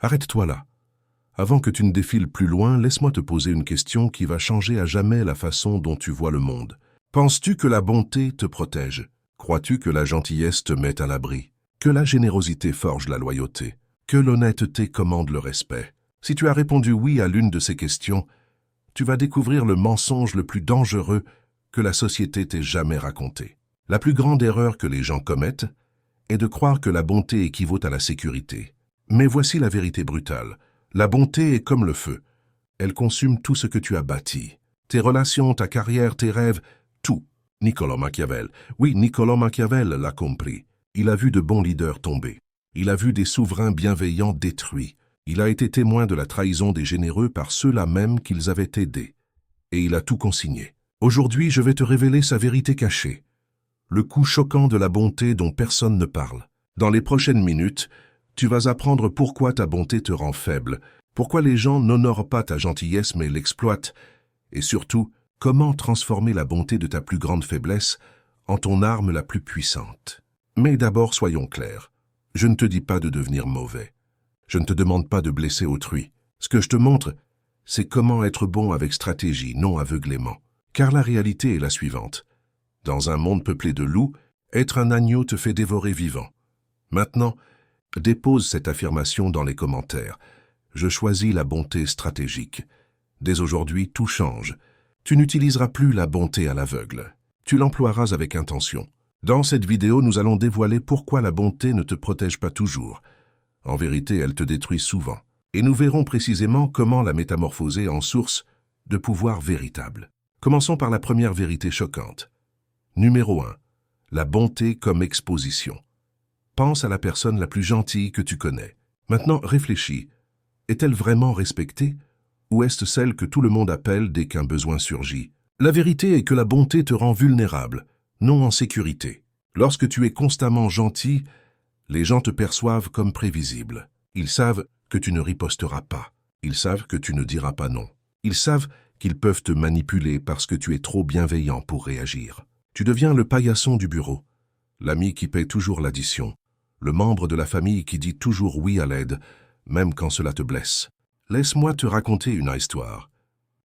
Arrête-toi là. Avant que tu ne défiles plus loin, laisse-moi te poser une question qui va changer à jamais la façon dont tu vois le monde. Penses-tu que la bonté te protège? Crois-tu que la gentillesse te met à l'abri? Que la générosité forge la loyauté? Que l'honnêteté commande le respect? Si tu as répondu oui à l'une de ces questions, tu vas découvrir le mensonge le plus dangereux que la société t'ait jamais raconté. La plus grande erreur que les gens commettent est de croire que la bonté équivaut à la sécurité. Mais voici la vérité brutale. La bonté est comme le feu. Elle consume tout ce que tu as bâti. Tes relations, ta carrière, tes rêves, tout. Niccolò Machiavel. Oui, Niccolò Machiavel l'a compris. Il a vu de bons leaders tomber. Il a vu des souverains bienveillants détruits. Il a été témoin de la trahison des généreux par ceux-là même qu'ils avaient aidés. Et il a tout consigné. Aujourd'hui, je vais te révéler sa vérité cachée. Le coup choquant de la bonté dont personne ne parle. Dans les prochaines minutes, tu vas apprendre pourquoi ta bonté te rend faible, pourquoi les gens n'honorent pas ta gentillesse mais l'exploitent, et surtout, comment transformer la bonté de ta plus grande faiblesse en ton arme la plus puissante. Mais d'abord, soyons clairs. Je ne te dis pas de devenir mauvais. Je ne te demande pas de blesser autrui. Ce que je te montre, c'est comment être bon avec stratégie, non aveuglément. Car la réalité est la suivante. Dans un monde peuplé de loups, être un agneau te fait dévorer vivant. Maintenant, dépose cette affirmation dans les commentaires. Je choisis la bonté stratégique. Dès aujourd'hui, tout change. Tu n'utiliseras plus la bonté à l'aveugle. Tu l'emploieras avec intention. Dans cette vidéo, nous allons dévoiler pourquoi la bonté ne te protège pas toujours. En vérité, elle te détruit souvent. Et nous verrons précisément comment la métamorphoser en source de pouvoir véritable. Commençons par la première vérité choquante. Numéro 1. La bonté comme exposition. Pense à la personne la plus gentille que tu connais. Maintenant, réfléchis. Est-elle vraiment respectée? Ou est-ce celle que tout le monde appelle dès qu'un besoin surgit? La vérité est que la bonté te rend vulnérable, non en sécurité. Lorsque tu es constamment gentil, les gens te perçoivent comme prévisible. Ils savent que tu ne riposteras pas. Ils savent que tu ne diras pas non. Ils savent qu'ils peuvent te manipuler parce que tu es trop bienveillant pour réagir. Tu deviens le paillasson du bureau, l'ami qui paie toujours l'addition, le membre de la famille qui dit toujours oui à l'aide, même quand cela te blesse. Laisse-moi te raconter une histoire.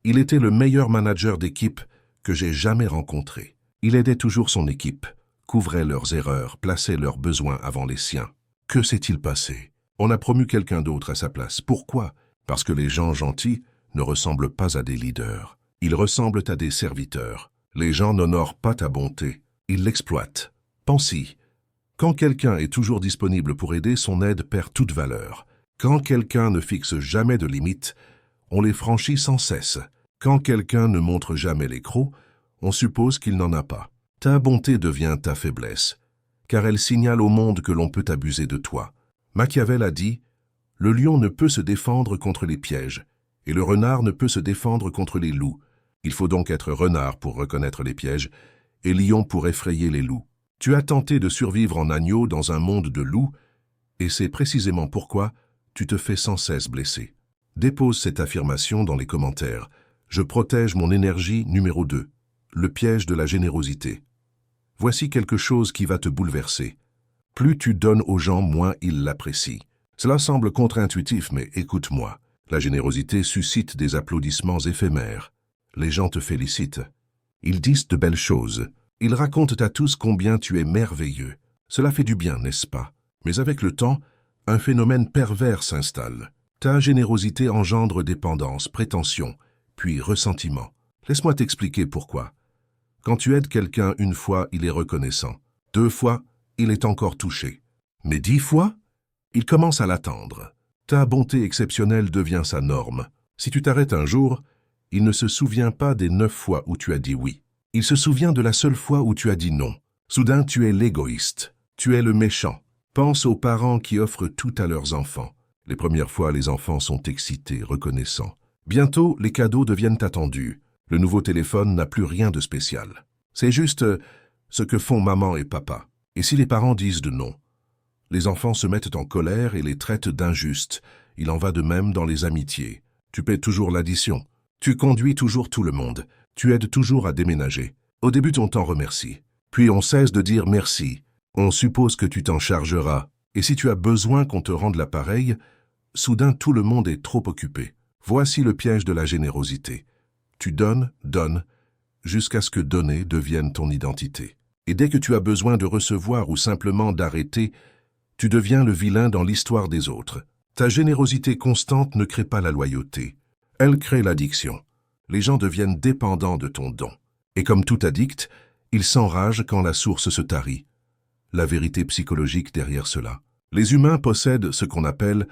Il était le meilleur manager d'équipe que j'ai jamais rencontré. Il aidait toujours son équipe, couvrait leurs erreurs, plaçait leurs besoins avant les siens. Que s'est-il passé? On a promu quelqu'un d'autre à sa place. Pourquoi? Parce que les gens gentils ne ressemblent pas à des leaders. Ils ressemblent à des serviteurs. Les gens n'honorent pas ta bonté. Ils l'exploitent. Pense-y. Quand quelqu'un est toujours disponible pour aider, son aide perd toute valeur. Quand quelqu'un ne fixe jamais de limites, on les franchit sans cesse. Quand quelqu'un ne montre jamais les crocs, on suppose qu'il n'en a pas. Ta bonté devient ta faiblesse, car elle signale au monde que l'on peut abuser de toi. Machiavel a dit « Le lion ne peut se défendre contre les pièges, et le renard ne peut se défendre contre les loups. Il faut donc être renard pour reconnaître les pièges, et lion pour effrayer les loups. Tu as tenté de survivre en agneau dans un monde de loups, et c'est précisément pourquoi tu te fais sans cesse blesser. » Dépose cette affirmation dans les commentaires. Je protège mon énergie numéro 2. Le piège de la générosité. Voici quelque chose qui va te bouleverser. Plus tu donnes aux gens, moins ils l'apprécient. Cela semble contre-intuitif, mais écoute-moi. La générosité suscite des applaudissements éphémères. Les gens te félicitent. Ils disent de belles choses. Ils racontent à tous combien tu es merveilleux. Cela fait du bien, n'est-ce pas? Mais avec le temps, un phénomène pervers s'installe. Ta générosité engendre dépendance, prétention, puis ressentiment. Laisse-moi t'expliquer pourquoi. Quand tu aides quelqu'un une fois, il est reconnaissant. 2 fois, il est encore touché. Mais 10 fois, il commence à l'attendre. Ta bonté exceptionnelle devient sa norme. Si tu t'arrêtes un jour, il ne se souvient pas des 9 fois où tu as dit oui. Il se souvient de la seule fois où tu as dit non. Soudain, tu es l'égoïste. Tu es le méchant. Pense aux parents qui offrent tout à leurs enfants. Les premières fois, les enfants sont excités, reconnaissants. Bientôt, les cadeaux deviennent attendus. Le nouveau téléphone n'a plus rien de spécial. C'est juste ce que font maman et papa. Et si les parents disent de non? Les enfants se mettent en colère et les traitent d'injustes. Il en va de même dans les amitiés. Tu paies toujours l'addition. Tu conduis toujours tout le monde. Tu aides toujours à déménager. Au début, on t'en remercie. Puis on cesse de dire merci. On suppose que tu t'en chargeras. Et si tu as besoin qu'on te rende l'appareil, Soudain tout le monde est trop occupé. Voici le piège de la générosité. Tu donnes, donnes, jusqu'à ce que donner devienne ton identité. Et dès que tu as besoin de recevoir ou simplement d'arrêter, tu deviens le vilain dans l'histoire des autres. Ta générosité constante ne crée pas la loyauté. Elle crée l'addiction. Les gens deviennent dépendants de ton don. Et comme tout addict, ils s'enragent quand la source se tarit. La vérité psychologique derrière cela. Les humains possèdent ce qu'on appelle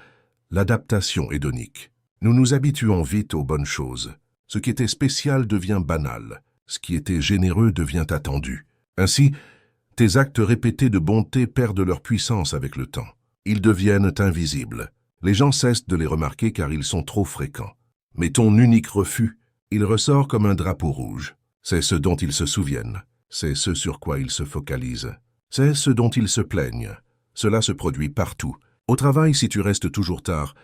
l'adaptation hédonique. Nous nous habituons vite aux bonnes choses. Ce qui était spécial devient banal. Ce qui était généreux devient attendu. Ainsi, tes actes répétés de bonté perdent leur puissance avec le temps. Ils deviennent invisibles. Les gens cessent de les remarquer car ils sont trop fréquents. Mais ton unique refus, il ressort comme un drapeau rouge. C'est ce dont ils se souviennent. C'est ce sur quoi ils se focalisent. C'est ce dont ils se plaignent. Cela se produit partout. Au travail, si tu restes toujours tard,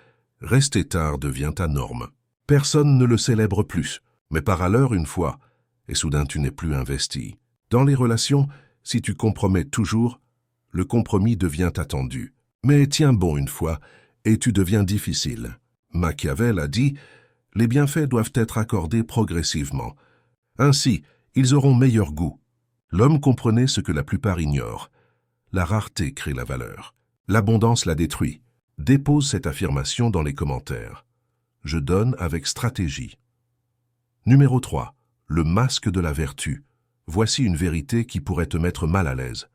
rester tard devient ta norme. Personne ne le célèbre plus, mais par à l'heure une fois, et soudain tu n'es plus investi. Dans les relations, si tu compromets toujours, le compromis devient attendu. Mais tiens bon une fois, et tu deviens difficile. Machiavel a dit « Les bienfaits doivent être accordés progressivement. Ainsi, ils auront meilleur goût. » L'homme comprenait ce que la plupart ignorent. La rareté crée la valeur. L'abondance la détruit. Dépose cette affirmation dans les commentaires. Je donne avec stratégie. Numéro 3. Le masque de la vertu. Voici une vérité qui pourrait te mettre mal à l'aise.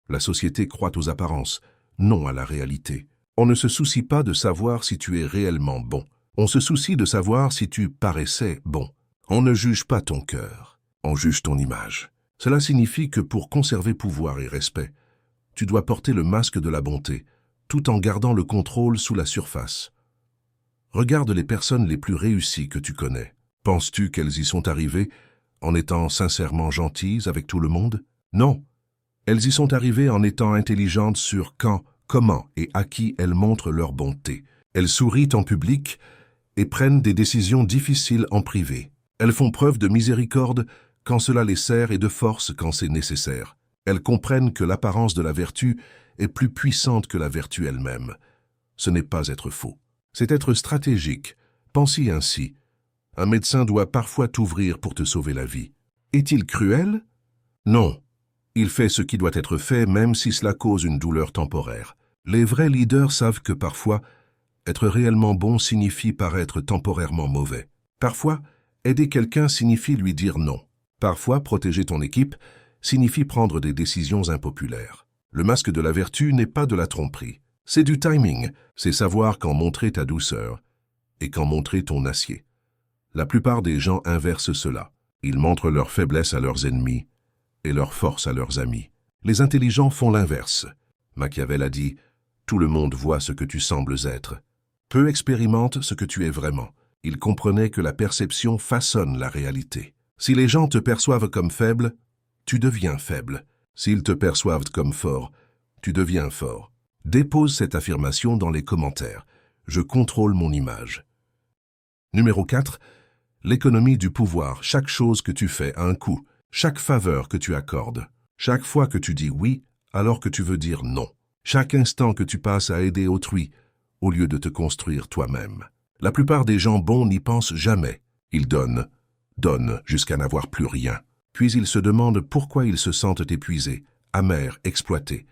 La société croit aux apparences, non à la réalité. On ne se soucie pas de savoir si tu es réellement bon. On se soucie de savoir si tu paraissais bon. On ne juge pas ton cœur, on juge ton image. Cela signifie que pour conserver pouvoir et respect, tu dois porter le masque de la bonté, tout en gardant le contrôle sous la surface. Regarde les personnes les plus réussies que tu connais. Penses-tu qu'elles y sont arrivées en étant sincèrement gentilles avec tout le monde? Non. Elles y sont arrivées en étant intelligentes sur quand, comment et à qui elles montrent leur bonté. Elles sourient en public et prennent des décisions difficiles en privé. Elles font preuve de miséricorde quand cela les sert et de force quand c'est nécessaire. Elles comprennent que l'apparence de la vertu est plus puissante que la vertu elle-même. Ce n'est pas être faux, c'est être stratégique. Pense-y ainsi. Un médecin doit parfois t'ouvrir pour te sauver la vie. Est-il cruel? Non. Il fait ce qui doit être fait même si cela cause une douleur temporaire. Les vrais leaders savent que parfois, être réellement bon signifie paraître temporairement mauvais. Parfois, aider quelqu'un signifie lui dire non. Parfois, protéger ton équipe signifie prendre des décisions impopulaires. Le masque de la vertu n'est pas de la tromperie. C'est du timing, c'est savoir quand montrer ta douceur et quand montrer ton acier. La plupart des gens inversent cela. Ils montrent leur faiblesse à leurs ennemis et leur force à leurs amis. Les intelligents font l'inverse. Machiavel a dit « Tout le monde voit ce que tu sembles être. Peu expérimentent ce que tu es vraiment. » Il comprenait que la perception façonne la réalité. Si les gens te perçoivent comme faible, tu deviens faible. S'ils te perçoivent comme fort, tu deviens fort. Dépose cette affirmation dans les commentaires. Je contrôle mon image. Numéro 4. L'économie du pouvoir. Chaque chose que tu fais a un coût. Chaque faveur que tu accordes. Chaque fois que tu dis oui, alors que tu veux dire non. Chaque instant que tu passes à aider autrui, au lieu de te construire toi-même. La plupart des gens bons n'y pensent jamais. Ils donnent jusqu'à n'avoir plus rien. Puis ils se demandent pourquoi ils se sentent épuisés, amers, exploités.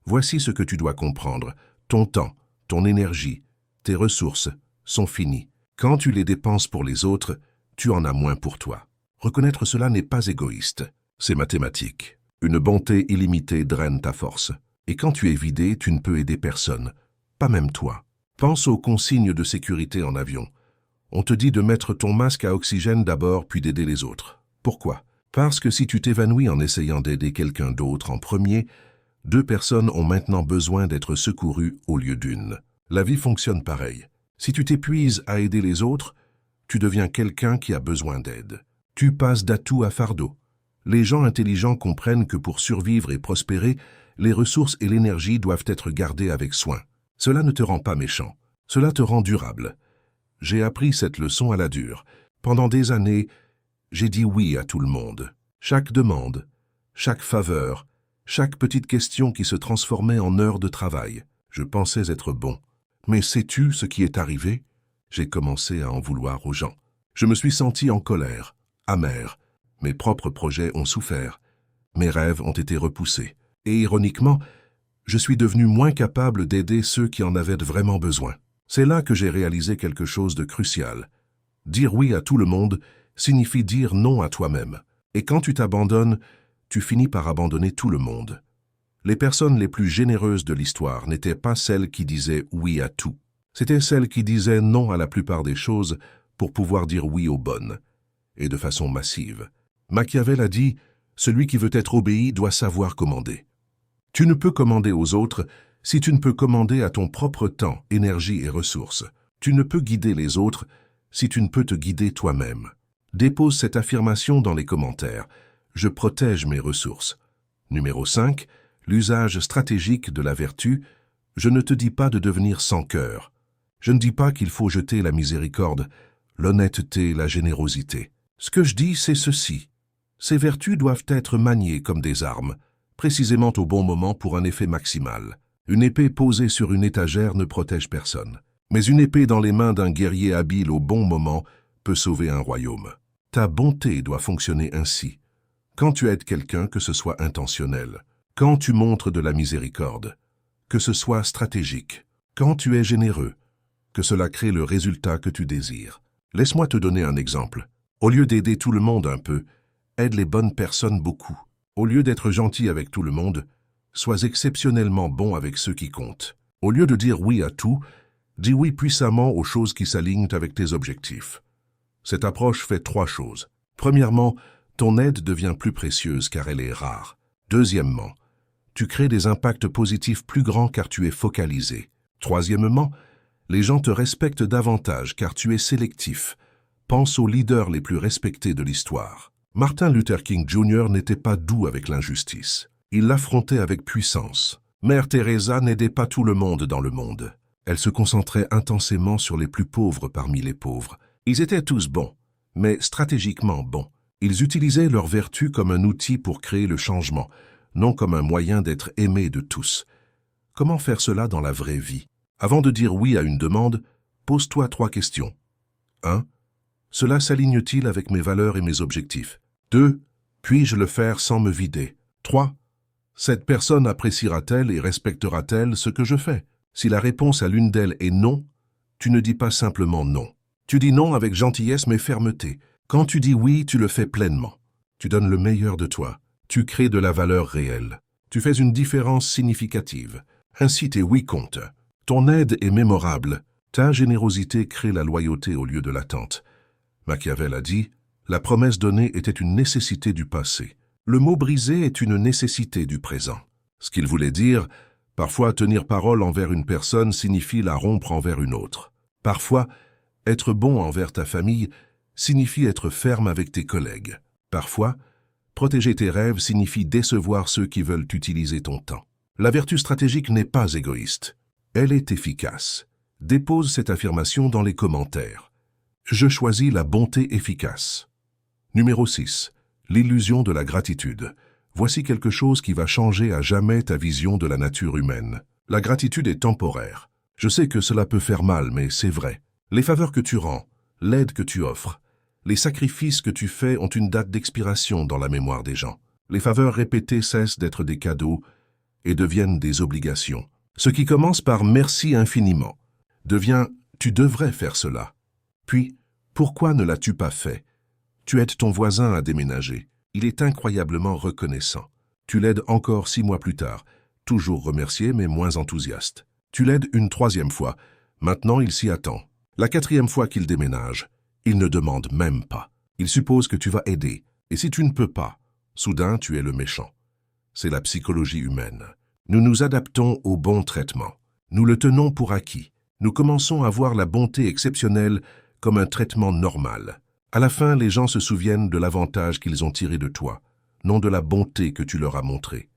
Voici ce que tu dois comprendre. Ton temps, ton énergie, tes ressources sont finies. Quand tu les dépenses pour les autres, tu en as moins pour toi. Reconnaître cela n'est pas égoïste. C'est mathématique. Une bonté illimitée draine ta force. Et quand tu es vidé, tu ne peux aider personne, pas même toi. Pense aux consignes de sécurité en avion. On te dit de mettre ton masque à oxygène d'abord puis d'aider les autres. Pourquoi? Parce que si tu t'évanouis en essayant d'aider quelqu'un d'autre en premier, 2 personnes ont maintenant besoin d'être secourues au lieu d'une. La vie fonctionne pareil. Si tu t'épuises à aider les autres, tu deviens quelqu'un qui a besoin d'aide. Tu passes d'atout à fardeau. Les gens intelligents comprennent que pour survivre et prospérer, les ressources et l'énergie doivent être gardées avec soin. Cela ne te rend pas méchant, cela te rend durable. J'ai appris cette leçon à la dure. Pendant des années, j'ai dit oui à tout le monde. Chaque demande, chaque faveur, chaque petite question qui se transformait en heures de travail. Je pensais être bon, Mais sais-tu ce qui est arrivé? J'ai commencé à en vouloir aux gens. Je me suis senti en colère, amer. Mes propres projets ont souffert. Mes rêves ont été repoussés. Et ironiquement, je suis devenu moins capable d'aider ceux qui en avaient vraiment besoin. C'est là que j'ai réalisé quelque chose de crucial. Dire oui à tout le monde signifie dire non à toi-même. Et quand tu t'abandonnes, tu finis par abandonner tout le monde. Les personnes les plus généreuses de l'histoire n'étaient pas celles qui disaient oui à tout. C'étaient celles qui disaient non à la plupart des choses pour pouvoir dire oui aux bonnes, et de façon massive. Machiavel a dit « Celui qui veut être obéi doit savoir commander ». Tu ne peux commander aux autres si tu ne peux commander à ton propre temps, énergie et ressources. Tu ne peux guider les autres si tu ne peux te guider toi-même. Dépose cette affirmation dans les commentaires. Je protège mes ressources. Numéro 5. L'usage stratégique de la vertu. Je ne te dis pas de devenir sans cœur. Je ne dis pas qu'il faut jeter la miséricorde, l'honnêteté, la générosité. Ce que je dis, c'est ceci. Ces vertus doivent être maniées comme des armes, précisément au bon moment pour un effet maximal. Une épée posée sur une étagère ne protège personne. Mais une épée dans les mains d'un guerrier habile au bon moment peut sauver un royaume. Ta bonté doit fonctionner ainsi. Quand tu aides quelqu'un, que ce soit intentionnel. Quand tu montres de la miséricorde, que ce soit stratégique. Quand tu es généreux, que cela crée le résultat que tu désires. Laisse-moi te donner un exemple. Au lieu d'aider tout le monde un peu, aide les bonnes personnes beaucoup. Au lieu d'être gentil avec tout le monde, sois exceptionnellement bon avec ceux qui comptent. Au lieu de dire oui à tout, dis oui puissamment aux choses qui s'alignent avec tes objectifs. Cette approche fait 3 choses. Premièrement, ton aide devient plus précieuse car elle est rare. Deuxièmement, tu crées des impacts positifs plus grands car tu es focalisé. Troisièmement, les gens te respectent davantage car tu es sélectif. Pense aux leaders les plus respectés de l'histoire. Martin Luther King Jr. n'était pas doux avec l'injustice. Il l'affrontait avec puissance. Mère Teresa n'aidait pas tout le monde dans le monde. Elle se concentrait intensément sur les plus pauvres parmi les pauvres. Ils étaient tous bons, mais stratégiquement bons. Ils utilisaient leur vertu comme un outil pour créer le changement, non comme un moyen d'être aimé de tous. Comment faire cela dans la vraie vie? Avant de dire oui à une demande, pose-toi 3 questions. 1. Cela s'aligne-t-il avec mes valeurs et mes objectifs? 2. Puis-je le faire sans me vider? 3. Cette personne appréciera-t-elle et respectera-t-elle ce que je fais? Si la réponse à l'une d'elles est non, tu ne dis pas simplement non. Tu dis non avec gentillesse mais fermeté. Quand tu dis oui, tu le fais pleinement. Tu donnes le meilleur de toi. Tu crées de la valeur réelle. Tu fais une différence significative. Ainsi tes oui comptent. Ton aide est mémorable. Ta générosité crée la loyauté au lieu de l'attente. Machiavel a dit « La promesse donnée était une nécessité du passé. Le mot brisé est une nécessité du présent. » Ce qu'il voulait dire, parfois tenir parole envers une personne signifie la rompre envers une autre. Parfois, être bon envers ta famille signifie être ferme avec tes collègues. Parfois, protéger tes rêves signifie décevoir ceux qui veulent utiliser ton temps. La vertu stratégique n'est pas égoïste. Elle est efficace. Dépose cette affirmation dans les commentaires. Je choisis la bonté efficace. Numéro 6. L'illusion de la gratitude. Voici quelque chose qui va changer à jamais ta vision de la nature humaine. La gratitude est temporaire. Je sais que cela peut faire mal, mais c'est vrai. Les faveurs que tu rends, l'aide que tu offres, les sacrifices que tu fais ont une date d'expiration dans la mémoire des gens. Les faveurs répétées cessent d'être des cadeaux et deviennent des obligations. Ce qui commence par « merci infiniment » devient « tu devrais faire cela ». Puis, pourquoi ne l'as-tu pas fait? Tu aides ton voisin à déménager. Il est incroyablement reconnaissant. Tu l'aides encore 6 mois plus tard, toujours remercié mais moins enthousiaste. Tu l'aides une 3e fois. Maintenant, il s'y attend. La 4e fois qu'il déménage, il ne demande même pas. Il suppose que tu vas aider. Et si tu ne peux pas, soudain tu es le méchant. C'est la psychologie humaine. Nous nous adaptons au bon traitement. Nous le tenons pour acquis. Nous commençons à voir la bonté exceptionnelle comme un traitement normal. À la fin, les gens se souviennent de l'avantage qu'ils ont tiré de toi, non de la bonté que tu leur as montrée.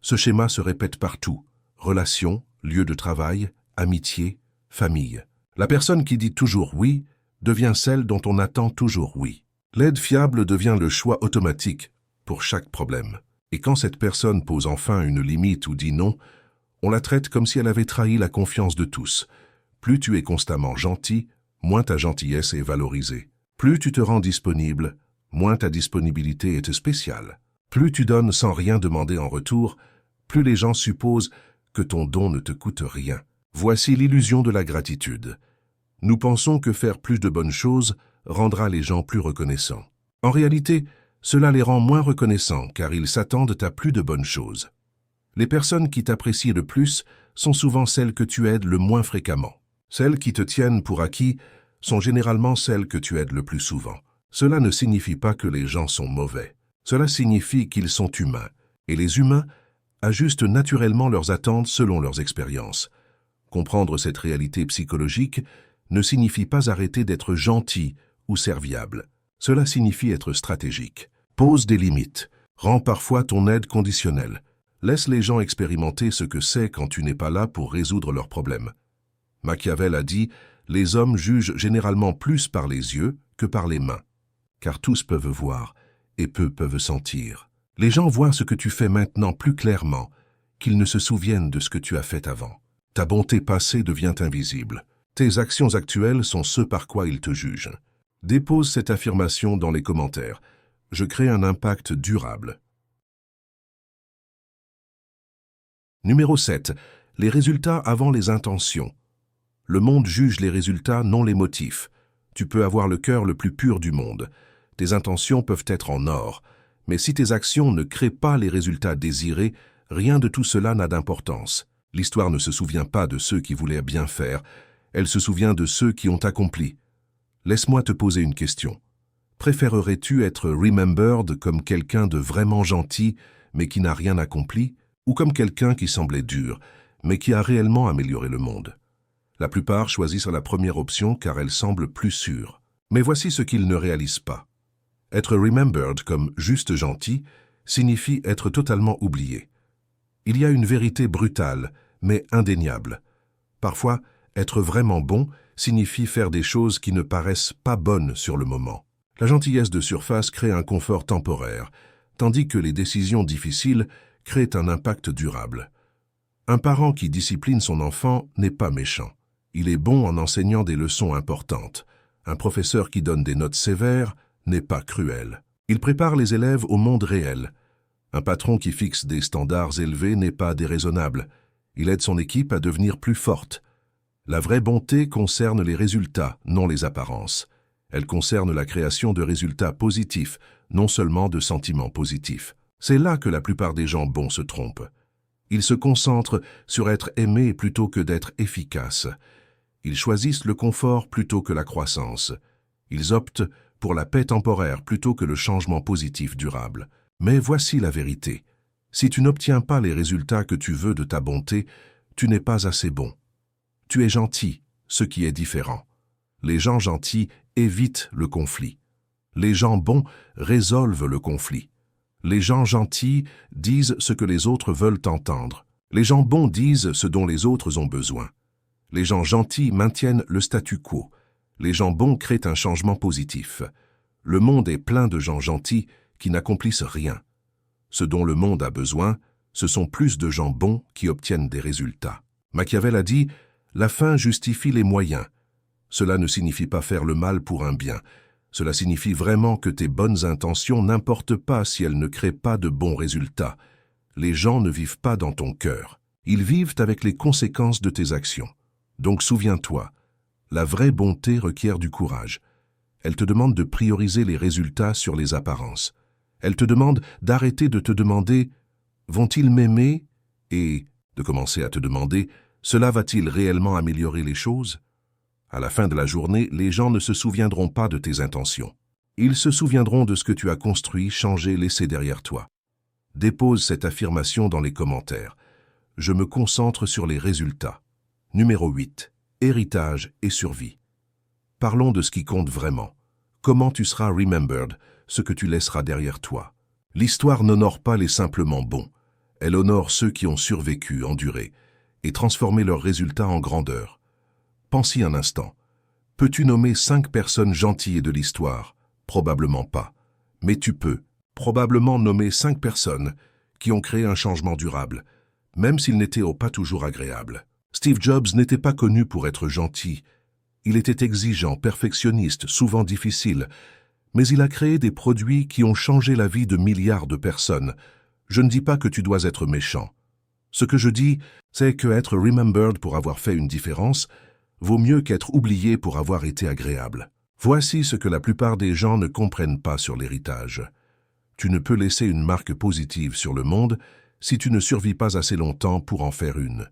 Ce schéma se répète partout. Relations, lieu de travail, amitié, famille. La personne qui dit toujours oui devient celle dont on attend toujours oui. L'aide fiable devient le choix automatique pour chaque problème. Et quand cette personne pose enfin une limite ou dit non, on la traite comme si elle avait trahi la confiance de tous, Plus tu es constamment gentil, moins ta gentillesse est valorisée. Plus tu te rends disponible, moins ta disponibilité est spéciale. Plus tu donnes sans rien demander en retour, plus les gens supposent que ton don ne te coûte rien. Voici l'illusion de la gratitude. Nous pensons que faire plus de bonnes choses rendra les gens plus reconnaissants. En réalité, cela les rend moins reconnaissants car ils s'attendent à plus de bonnes choses. Les personnes qui t'apprécient le plus sont souvent celles que tu aides le moins fréquemment. Celles qui te tiennent pour acquis sont généralement celles que tu aides le plus souvent. Cela ne signifie pas que les gens sont mauvais. Cela signifie qu'ils sont humains, et les humains ajustent naturellement leurs attentes selon leurs expériences. Comprendre cette réalité psychologique ne signifie pas arrêter d'être gentil ou serviable. Cela signifie être stratégique. Pose des limites. Rends parfois ton aide conditionnelle. Laisse les gens expérimenter ce que c'est quand tu n'es pas là pour résoudre leurs problèmes. Machiavel a dit « Les hommes jugent généralement plus par les yeux que par les mains, car tous peuvent voir et peu peuvent sentir. Les gens voient ce que tu fais maintenant plus clairement qu'ils ne se souviennent de ce que tu as fait avant. Ta bonté passée devient invisible. Tes actions actuelles sont ce par quoi ils te jugent. » Dépose cette affirmation dans les commentaires. Je crée un impact durable. Numéro 7. Les résultats avant les intentions. Le monde juge les résultats, non les motifs. Tu peux avoir le cœur le plus pur du monde. Tes intentions peuvent être en or. Mais si tes actions ne créent pas les résultats désirés, rien de tout cela n'a d'importance. L'histoire ne se souvient pas de ceux qui voulaient bien faire. Elle se souvient de ceux qui ont accompli. Laisse-moi te poser une question. Préférerais-tu être remembered comme quelqu'un de vraiment gentil, mais qui n'a rien accompli, ou comme quelqu'un qui semblait dur, mais qui a réellement amélioré le monde? La plupart choisissent la première option car elle semble plus sûre. Mais voici ce qu'ils ne réalisent pas. Être remembered comme juste gentil signifie être totalement oublié. Il y a une vérité brutale, mais indéniable. Parfois, être vraiment bon signifie faire des choses qui ne paraissent pas bonnes sur le moment. La gentillesse de surface crée un confort temporaire, tandis que les décisions difficiles créent un impact durable. Un parent qui discipline son enfant n'est pas méchant. Il est bon en enseignant des leçons importantes. Un professeur qui donne des notes sévères n'est pas cruel. Il prépare les élèves au monde réel. Un patron qui fixe des standards élevés n'est pas déraisonnable. Il aide son équipe à devenir plus forte. La vraie bonté concerne les résultats, non les apparences. Elle concerne la création de résultats positifs, non seulement de sentiments positifs. C'est là que la plupart des gens bons se trompent. Ils se concentrent sur être aimés plutôt que d'être efficaces. Ils choisissent le confort plutôt que la croissance. Ils optent pour la paix temporaire plutôt que le changement positif durable. Mais voici la vérité. Si tu n'obtiens pas les résultats que tu veux de ta bonté, tu n'es pas assez bon. Tu es gentil, ce qui est différent. Les gens gentils évitent le conflit. Les gens bons résolvent le conflit. Les gens gentils disent ce que les autres veulent entendre. Les gens bons disent ce dont les autres ont besoin. Les gens gentils maintiennent le statu quo. Les gens bons créent un changement positif. Le monde est plein de gens gentils qui n'accomplissent rien. Ce dont le monde a besoin, ce sont plus de gens bons qui obtiennent des résultats. Machiavel a dit « La fin justifie les moyens ». Cela ne signifie pas faire le mal pour un bien. Cela signifie vraiment que tes bonnes intentions n'importent pas si elles ne créent pas de bons résultats. Les gens ne vivent pas dans ton cœur. Ils vivent avec les conséquences de tes actions. Donc souviens-toi, la vraie bonté requiert du courage. Elle te demande de prioriser les résultats sur les apparences. Elle te demande d'arrêter de te demander « Vont-ils m'aimer ?» et de commencer à te demander « Cela va-t-il réellement améliorer les choses ?» À la fin de la journée, les gens ne se souviendront pas de tes intentions. Ils se souviendront de ce que tu as construit, changé, laissé derrière toi. Dépose cette affirmation dans les commentaires. Je me concentre sur les résultats. Numéro 8. Héritage et survie. Parlons de ce qui compte vraiment. Comment tu seras remembered, ce que tu laisseras derrière toi. L'histoire n'honore pas les simplement bons. Elle honore ceux qui ont survécu, enduré, et transformé leurs résultats en grandeur. Pense-y un instant. Peux-tu nommer 5 personnes gentilles de l'histoire? Probablement pas. Mais tu peux probablement nommer 5 personnes qui ont créé un changement durable, même s'ils n'étaient pas toujours agréables. Steve Jobs n'était pas connu pour être gentil. Il était exigeant, perfectionniste, souvent difficile, mais il a créé des produits qui ont changé la vie de milliards de personnes. Je ne dis pas que tu dois être méchant. Ce que je dis, c'est que être remembered pour avoir fait une différence vaut mieux qu'être oublié pour avoir été agréable. Voici ce que la plupart des gens ne comprennent pas sur l'héritage. Tu ne peux laisser une marque positive sur le monde si tu ne survis pas assez longtemps pour en faire une.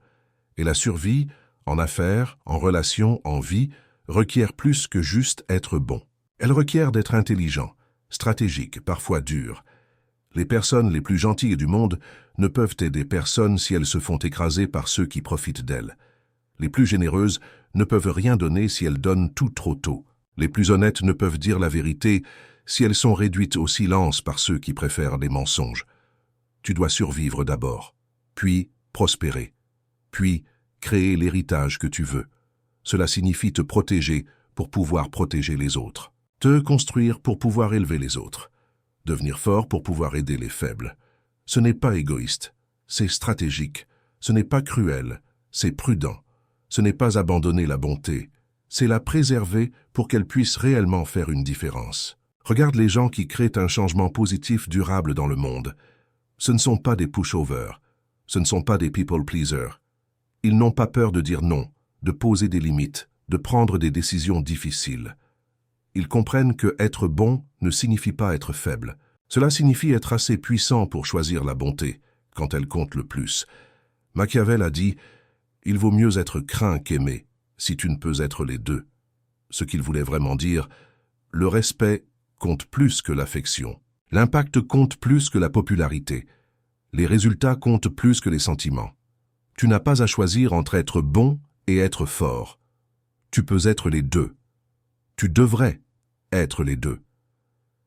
Et la survie, en affaires, en relations, en vie, requiert plus que juste être bon. Elle requiert d'être intelligent, stratégique, parfois dur. Les personnes les plus gentilles du monde ne peuvent aider personne si elles se font écraser par ceux qui profitent d'elles. Les plus généreuses ne peuvent rien donner si elles donnent tout trop tôt. Les plus honnêtes ne peuvent dire la vérité si elles sont réduites au silence par ceux qui préfèrent les mensonges. Tu dois survivre d'abord, puis prospérer, puis créer l'héritage que tu veux. Cela signifie te protéger pour pouvoir protéger les autres. Te construire pour pouvoir élever les autres. Devenir fort pour pouvoir aider les faibles. Ce n'est pas égoïste, c'est stratégique. Ce n'est pas cruel, c'est prudent. Ce n'est pas abandonner la bonté, c'est la préserver pour qu'elle puisse réellement faire une différence. Regarde les gens qui créent un changement positif durable dans le monde. Ce ne sont pas des pushovers, ce ne sont pas des people pleasers. Ils n'ont pas peur de dire non, de poser des limites, de prendre des décisions difficiles. Ils comprennent que être bon ne signifie pas être faible. Cela signifie être assez puissant pour choisir la bonté, quand elle compte le plus. Machiavel a dit « Il vaut mieux être craint qu'aimé, si tu ne peux être les deux ». Ce qu'il voulait vraiment dire, le respect compte plus que l'affection. L'impact compte plus que la popularité. Les résultats comptent plus que les sentiments. Tu n'as pas à choisir entre être bon et être fort. Tu peux être les deux. Tu devrais être les deux.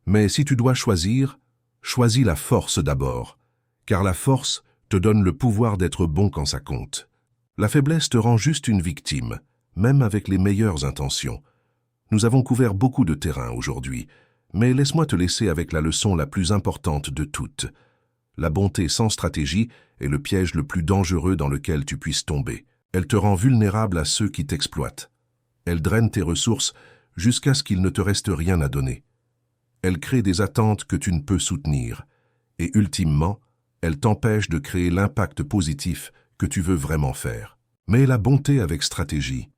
Mais si tu dois choisir, choisis la force d'abord, car la force te donne le pouvoir d'être bon quand ça compte. La faiblesse te rend juste une victime, même avec les meilleures intentions. Nous avons couvert beaucoup de terrain aujourd'hui, mais laisse-moi te laisser avec la leçon la plus importante de toutes. La bonté sans stratégie est le piège le plus dangereux dans lequel tu puisses tomber. Elle te rend vulnérable à ceux qui t'exploitent. Elle draine tes ressources jusqu'à ce qu'il ne te reste rien à donner. Elle crée des attentes que tu ne peux soutenir. Et ultimement, elle t'empêche de créer l'impact positif que tu veux vraiment faire. Mais la bonté avec stratégie,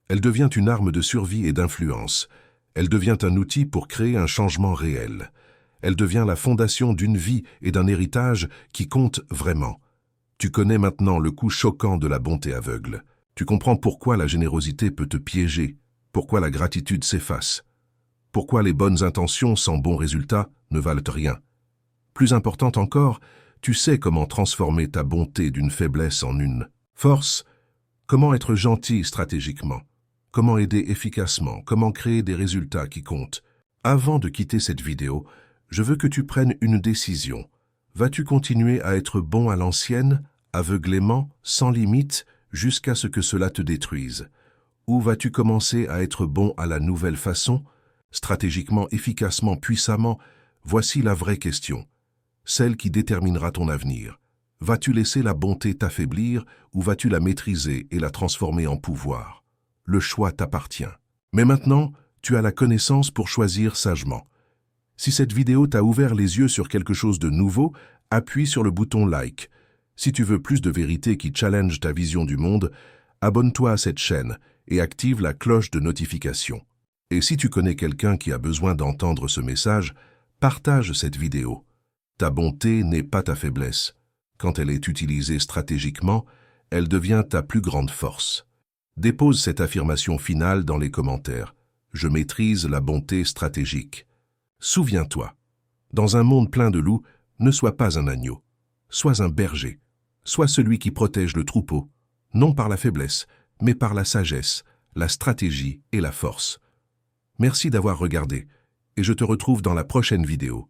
elle devient une arme de survie et d'influence. Elle devient un outil pour créer un changement réel. Elle devient la fondation d'une vie et d'un héritage qui comptent vraiment. Tu connais maintenant le coup choquant de la bonté aveugle. Tu comprends pourquoi la générosité peut te piéger, pourquoi la gratitude s'efface, pourquoi les bonnes intentions sans bons résultats ne valent rien. Plus important encore, tu sais comment transformer ta bonté d'une faiblesse en une force, comment être gentil stratégiquement, comment aider efficacement, comment créer des résultats qui comptent. Avant de quitter cette vidéo, je veux que tu prennes une décision. Vas-tu continuer à être bon à l'ancienne, aveuglément, sans limite, jusqu'à ce que cela te détruise? Ou vas-tu commencer à être bon à la nouvelle façon, stratégiquement, efficacement, puissamment? Voici la vraie question, celle qui déterminera ton avenir. Vas-tu laisser la bonté t'affaiblir ou vas-tu la maîtriser et la transformer en pouvoir? Le choix t'appartient. Mais maintenant, tu as la connaissance pour choisir sagement. Si cette vidéo t'a ouvert les yeux sur quelque chose de nouveau, appuie sur le bouton like. Si tu veux plus de vérité qui challenge ta vision du monde, abonne-toi à cette chaîne et active la cloche de notification. Et si tu connais quelqu'un qui a besoin d'entendre ce message, partage cette vidéo. Ta bonté n'est pas ta faiblesse. Quand elle est utilisée stratégiquement, elle devient ta plus grande force. Dépose cette affirmation finale dans les commentaires. Je maîtrise la bonté stratégique. Souviens-toi, dans un monde plein de loups, ne sois pas un agneau. Sois un berger. Sois celui qui protège le troupeau, non par la faiblesse, mais par la sagesse, la stratégie et la force. Merci d'avoir regardé, et je te retrouve dans la prochaine vidéo.